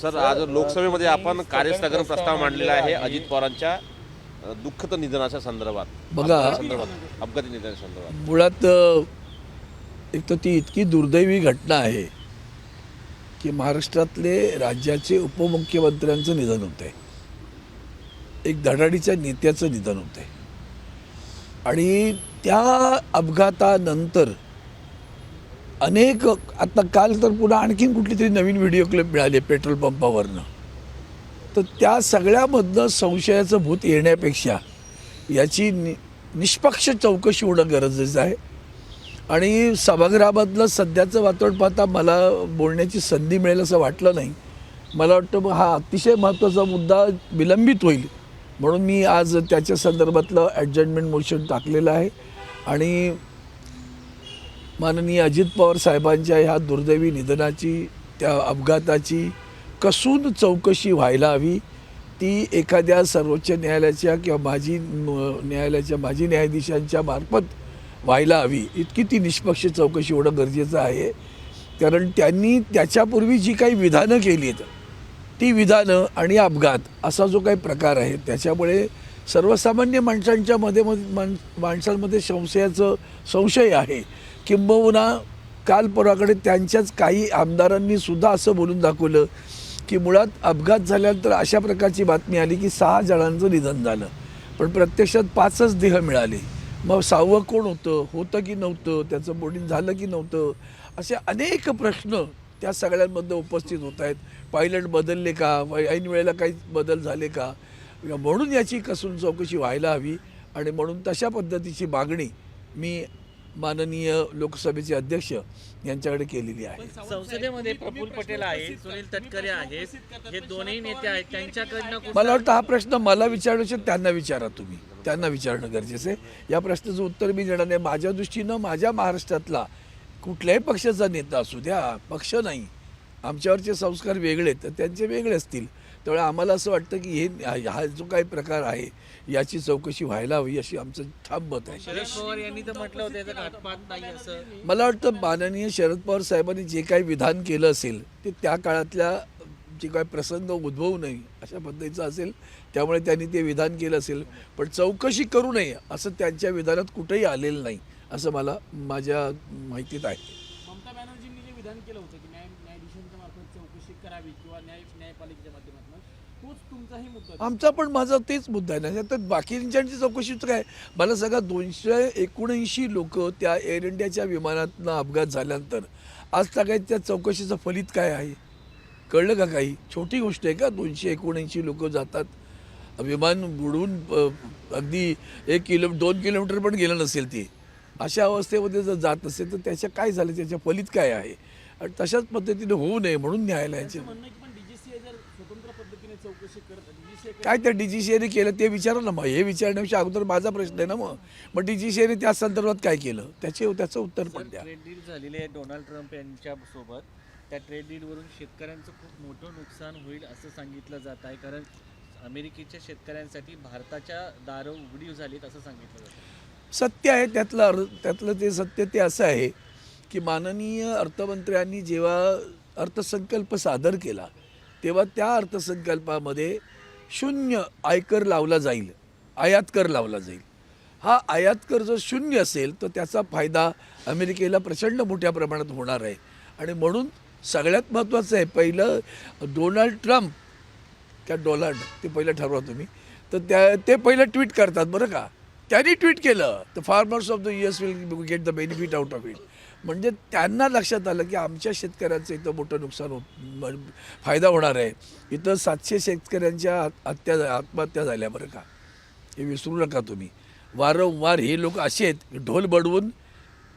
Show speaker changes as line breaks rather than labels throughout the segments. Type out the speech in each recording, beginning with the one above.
Sir, आज लोकसभेमध्ये आपण कार्यस्थगन प्रस्ताव मांडलेला आहे अजित पवारांच्या दुःखद निधनाच्या संदर्भात.
बघा,
अपघाती निधनाच्या संदर्भात
मुळात एक तर ती इतकी दुर्दैवी घटना आहे की महाराष्ट्रातले राज्याचे उपमुख्यमंत्र्यांचं निधन होतं आहे, एक धडाडीच्या नेत्याचं निधन होतं आहे. आणि त्या अपघातानंतर अनेक, आता काल तर पुन्हा आणखीन कुठली तरी नवीन व्हिडिओ क्लिप मिळाली पेट्रोल पंपावरनं. तर त्या सगळ्यामधनं संशयाचं भूत येण्यापेक्षा याची निष्पक्ष चौकशी होणं गरजेचं आहे. आणि सभागृहामधलं सध्याचं वातावरण पाहता मला बोलण्याची संधी मिळेल असं वाटलं नाही. मला वाटतं हा अतिशय महत्त्वाचा मुद्दा विलंबित होईल म्हणून मी आज त्याच्या संदर्भातलं ॲडजमेंट मोशन टाकलेलं आहे. आणि माननीय अजित पवार साहेबांच्या ह्या दुर्दैवी निधनाची, त्या अपघाताची कसून चौकशी व्हायला हवी. ती एखाद्या सर्वोच्च न्यायालयाच्या किंवा माजी न्यायाधीशांच्या मार्फत व्हायला हवी. इतकी ती निष्पक्ष चौकशी होणं गरजेचं आहे. कारण त्यांनी त्याच्यापूर्वी जी काही विधानं केली आहेत ती विधानं आणि अपघात असा जो काही प्रकार आहे त्याच्यामुळे सर्वसामान्य माणसांमध्ये संशय आहे. किंबहुना काल परवाकडे त्यांच्याच काही आमदारांनी सुद्धा असं बोलून दाखवलं की मुळात अपघात झाल्यानंतर अशा प्रकारची बातमी आली की 6 जणांचं निधन झालं, पण प्रत्यक्षात 5च देह मिळाले. मग 6वं कोण होतं की नव्हतं, त्याचं बोर्डिंग झालं की नव्हतं, असे अनेक प्रश्न त्या सगळ्यांमध्ये उपस्थित होत आहेत. पायलट बदलले का, ऐन वेळेला काही बदल झाले का, म्हणून याची कसून चौकशी व्हायला हवी. आणि म्हणून तशा पद्धतीची मागणी मी माननीय लोकसभेचे अध्यक्ष यांच्याकडे केलेली आहे.
संसदेमध्ये प्रफुल्ल पटेल आहे, सुनील तटकरे आहेत, हे दोन्ही नेते आहेत, त्यांच्याकडनं
मला वाटतं हा प्रश्न मला विचारण्याचे त्यांना विचारा, तुम्ही त्यांना विचारणं गरजेचं आहे. या प्रश्नाचं उत्तर मी देणार नाही. माझ्या दृष्टीनं माझ्या महाराष्ट्रातला कुठल्याही पक्षाचा नेता असू द्या, पक्ष नाही, आमच्यावरचे संस्कार वेगळे तर त्यांचे वेगळे असतील. त्यामुळे आम्हाला असं वाटतं की हा जो काही प्रकार आहे याची चौकशी व्हायला हवी अशी आमचं ठाम मत आहे.
शरद पवार यांनी तर म्हटलं होतं याचा घातपात नाही असं.
मला वाटतं माननीय शरद पवार साहेबांनी जे काही विधान केलं असेल ते त्या काळातल्या जे काही प्रसंग उद्भवू नये अशा पद्धतीचं असेल, त्यामुळे त्यांनी ते विधान केलं असेल. पण चौकशी करू नये असं त्यांच्या विधानात कुठेही आलेलं नाही असं मला माझ्या माहितीत आहे.
ममता बॅनर्जींनी जे विधान केलं होतं की न्यायाधीशांच्या मार्फत चौकशी करावी किंवा न्यायपालिकेच्या माध्यमातून, तोच तुमचाही मुद्दा.
आमचा पण माझा तेच मुद्दा आहे ना. तर बाकीच्यांची चौकशीच काय, मला सगळं 279 लोक त्या एअर इंडियाच्या विमानातनं अपघात झाल्यानंतर आज सगळ्यात त्या चौकशीचं फलित काय आहे कळलं का? काही छोटी गोष्ट आहे का? 279 लोक जातात, विमान बुडवून अगदी 2 किलोमीटर पण गेलं नसेल ते, अशा अवस्थेमध्ये जर जात असेल तर त्याच्या काय झालं, त्याच्या फलित काय आहे. आणि तशाच पद्धतीने होऊ नये म्हणून न्यायालयाचे
स्वतंत्र पद्धतीने चौकशी करत
काय त्या DGCAने केलं ते विचारा ना. मग हे विचारण्यापेक्षा अगोदर माझा प्रश्न आहे ना. मग DGCAने त्या संदर्भात काय केलं त्याचं उत्तर पण द्या.
ट्रेड डील झालेली आहे डोनाल्ड ट्रम्प यांच्यासोबत. त्या ट्रेड डीलवरून शेतकऱ्यांचं खूप मोठं नुकसान होईल असं सांगितलं जात आहे, कारण अमेरिकेच्या शेतकऱ्यांसाठी भारताच्या दारं उघडी झालीत असं सांगितलं जातं.
सत्य आहे त्यातलं ते सत्य ते असं आहे की माननीय अर्थमंत्र्यांनी जेव्हा अर्थसंकल्प सादर केला तेव्हा त्या अर्थसंकल्पामध्ये 0 आयकर लावला जाईल, आयात कर लावला जाईल. हा आयात कर जर 0 असेल तर त्याचा फायदा अमेरिकेला प्रचंड मोठ्या प्रमाणात होणार आहे. आणि म्हणून सगळ्यात महत्त्वाचं आहे, पहिलं डोनाल्ड ट्रम्प त्या डोनाल्ड ते पहिलं ठरवा तुम्ही, तर ते पहिलं ट्विट करतात बरं का. त्यांनी ट्विट केलं तर farmers of the US will get the benefit out of it. म्हणजे त्यांना लक्षात आलं की आमच्या शेतकऱ्यांचं इथं मोठं नुकसान फायदा होणार आहे. इथं 700 शेतकऱ्यांच्या आत्महत्या झाल्या बरं का, हे विसरू नका तुम्ही. वारंवार हे लोक असे आहेत ढोल बडवून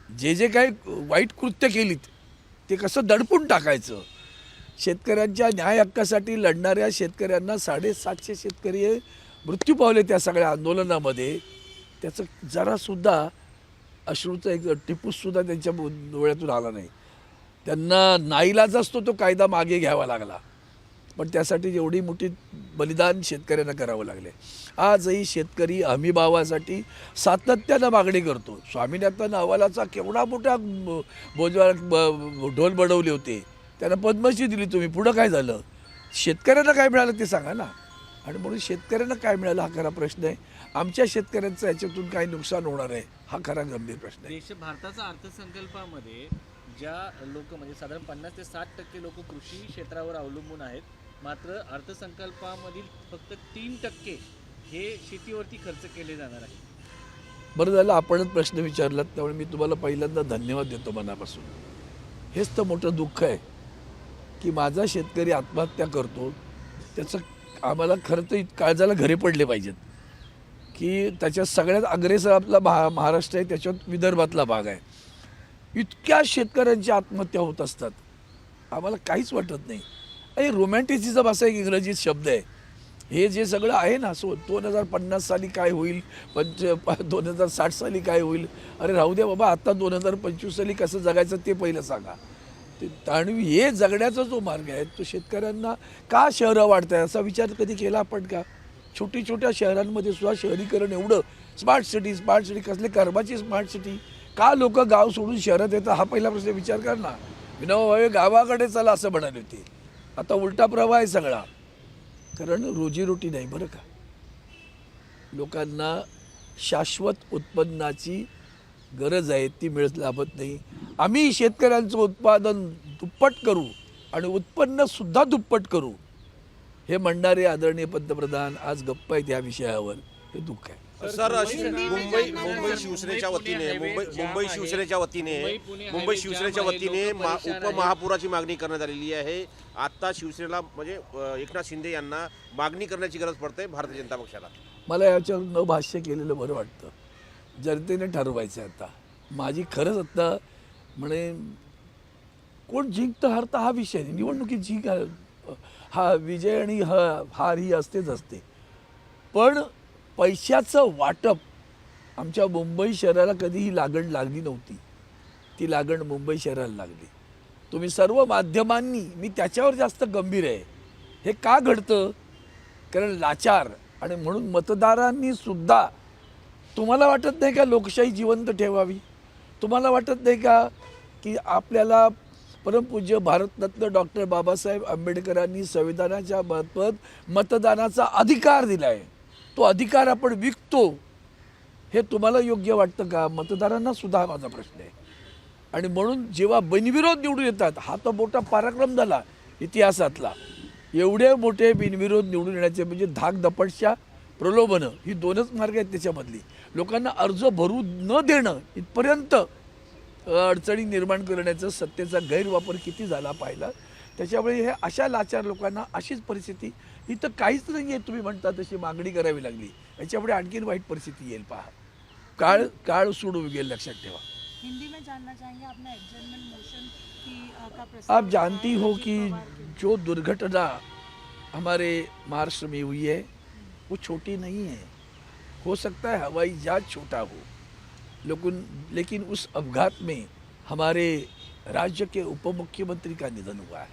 जे काही वाईट कृत्य केलीत ते कसं दडपून टाकायचं. शेतकऱ्यांच्या न्याय हक्कासाठी लढणाऱ्या शेतकऱ्यांना 750 शेतकरी मृत्यू पावले त्या सगळ्या आंदोलनामध्ये. त्याचं जरासुद्धा अश्रूचा एक टिपूससुद्धा त्यांच्या डोळ्यातून आला नाही. त्यांना नाईलाज असतो तो कायदा मागे घ्यावा लागला, पण त्यासाठी एवढी मोठी बलिदान शेतकऱ्यांना करावं लागले. आजही शेतकरी हमीभावासाठी सातत्यानं मागणी करतो. स्वामीनाथन अहवालाचा केवढा मोठा ढोल बडवले होते, त्यांना पद्मश्री दिली तुम्ही, पुढं काय झालं? शेतकऱ्यांना काय मिळालं ते सांगा ना. आणि म्हणून शेतकऱ्यांना काय मिळालं हा खरा प्रश्न आहे. आमच्या शेतकऱ्यांचं याच्यातून काय नुकसान होणार आहे हा खरा गंभीर प्रश्न आहे.
भारताचा अर्थसंकल्पामध्ये ज्या लोक म्हणजे साधारण 50 ते 60% लोक कृषी क्षेत्रावर अवलंबून आहेत, मात्र अर्थसंकल्पामधील फक्त 3% हे शेतीवरती खर्च केले जाणार आहे.
बरं झालं आपणच प्रश्न विचारलात, त्यामुळे मी तुम्हाला पहिल्यांदा धन्यवाद देतो मनापासून. हेच तर मोठं दुःख आहे की माझा शेतकरी आत्महत्या करतो, त्याचं आम्हाला खरं तर काळजाला घरे पडले पाहिजेत की त्याच्यात सगळ्यात अग्रेसर आपला महाराष्ट्र आहे, त्याच्यात विदर्भातला भाग आहे. इतक्या शेतकऱ्यांची आत्महत्या होत असतात, आम्हाला काहीच वाटत नाही. आणि रोमॅन्टिसिझम असा एक इंग्रजीत शब्द आहे. हे जे सगळं आहे ना, 2050 साली काय होईल, 2060 साली काय होईल, अरे राहू द्या बाबा, आता 2025 साली कसं जगायचं ते पहिलं सांगा. आणि हे जगण्याचा जो मार्ग आहे तो शेतकऱ्यांना का शहरं वाढत आहे असा विचार कधी केला आपण का? छोट्या शहरांमध्ये सुद्धा शहरीकरण एवढं, स्मार्ट सिटी कसले कर्माची स्मार्ट सिटी, का लोक गाव सोडून शहरात येतात हा पहिला प्रश्न विचार कर ना. विनोबा भावे गावाकडे चला असं म्हणाले होते, आता उलटा प्रवाह आहे सगळा. कारण रोजीरोटी नाही बरं का. लोकांना शाश्वत उत्पन्नाची गरज आहे, ती मिळत लाभत नाही. आम्ही शेतकऱ्यांचं उत्पादन दुप्पट करू आणि उत्पन्नसुद्धा दुप्पट करू हे म्हणणारे आदरणीय पंतप्रधान आज गप्प आहेत या विषयावर, हे दुःख आहे.
सर, मुंबई शिवसेनेच्या वतीने उपमहापौराची मागणी करण्यात आलेली आहे. आता शिवसेनेला म्हणजे एकनाथ शिंदे यांना मागणी करण्याची गरज पडते भारतीय जनता पक्षाला.
मला याच्यावर न भाष्य केलेलं बरं वाटतं. जनतेने ठरवायचं आहे. आता माझी खरंच आता म्हणे कोण जिंकतं हारतं हा विषय नाही. निवडणुकीत हा विजय आणि हार ही असते, पण पैशाचं वाटप आमच्या मुंबई शहराला कधीही लागण लागली नव्हती. ती लागण मुंबई शहराला लागली. तुम्ही सर्व माध्यमांनी, मी त्याच्यावर जास्त गंभीर आहे, हे का घडतं? कारण लाचार. आणि म्हणून मतदारांनी सुद्धा, तुम्हाला वाटत नाही का लोकशाही जिवंत ठेवावी? तुम्हाला वाटत नाही का की आपल्याला परमपूज्य भारतरत्न डॉक्टर बाबासाहेब आंबेडकरांनी संविधानाच्या मार्फत मतदानाचा अधिकार दिला आहे, तो अधिकार आपण विकतो, हे तुम्हाला योग्य वाटतं का? मतदारांना सुद्धा माझा प्रश्न आहे. आणि म्हणून जेव्हा बिनविरोध निवडून येतात, हा तर मोठा पराक्रम झाला इतिहासातला. एवढे मोठे बिनविरोध निवडून येण्याचे म्हणजे धाकदपटशा, प्रलोभनं ही दोनच मार्ग आहेत त्याच्यामधली. लोकांना अर्ज भरू न देणं इथपर्यंत अडचणी निर्माण करण्याचं सत्तेचा गैरवापर किती झाला पाहिला. त्याच्यामुळे हे अशा लाचार लोकांना अशीच परिस्थिती, इथं काहीच नाही आहे तुम्ही म्हणता तशी मागणी करावी लागली, याच्यापुढे आणखीन वाईट परिस्थिती येईल. पहा, काळ सोडून गेल, लक्षात ठेवा.
हिंदी में जानना चाहेंगे अपना एडजर्नमेंट मोशन का प्रस्ताव।
आप जानती हो कि जो दुर्घटना हमारे महाराष्ट्र में हुई है वो छोटी नहीं है. हो सकता है हवाई जहाज छोटा हो, लेकिन उस अपघात में हमारे राज्य के उप मुख्यमंत्री का निधन हुआ है.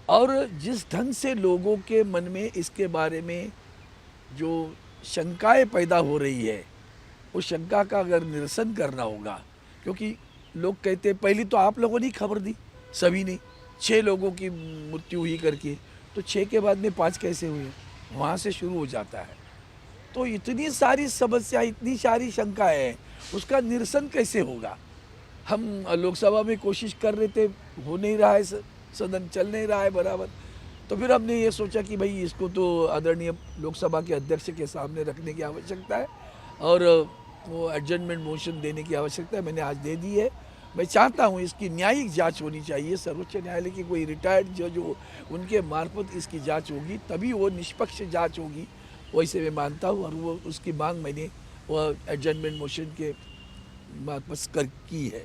और जिस ढंग से लोगों के मन में इसके बारे में जो शंकाएं पैदा हो रही है, उस शंका का अगर निरसन करना होगा, क्योंकि लोग कहते हैं पहले तो आप लोगों ने खबर दी, सभी ने 6 लोगों की मृत्यु हुई करके, तो 6 के बाद में 5 कैसे हुए, वहाँ से शुरू हो जाता है. तो इतनी सारी समस्या, इतनी सारी शंकाएं हैं, उसका निरसन कैसे होगा? हम लोकसभा में कोशिश कर रहे थे, हो नहीं रहा है, सदन चल नहीं रहा है बराबर. तो फिर हमने ये सोचा कि भाई इसको तो आदरणीय लोकसभा के अध्यक्ष के सामने रखने की आवश्यकता है और वो एडजर्नमेंट मोशन देने की आवश्यकता है. मैंने आज दे दी है. मैं चाहता हूँ इसकी न्यायिक जांच होनी चाहिए. सर्वोच्च न्यायालय की कोई रिटायर्ड जज हो, उनके मार्फत इसकी जांच होगी, तभी वो निष्पक्ष जांच होगी, वैसे मैं मानता हूँ. और वो उसकी मांग मैंने वो एडजर्नमेंट मोशन के मार्फत की है.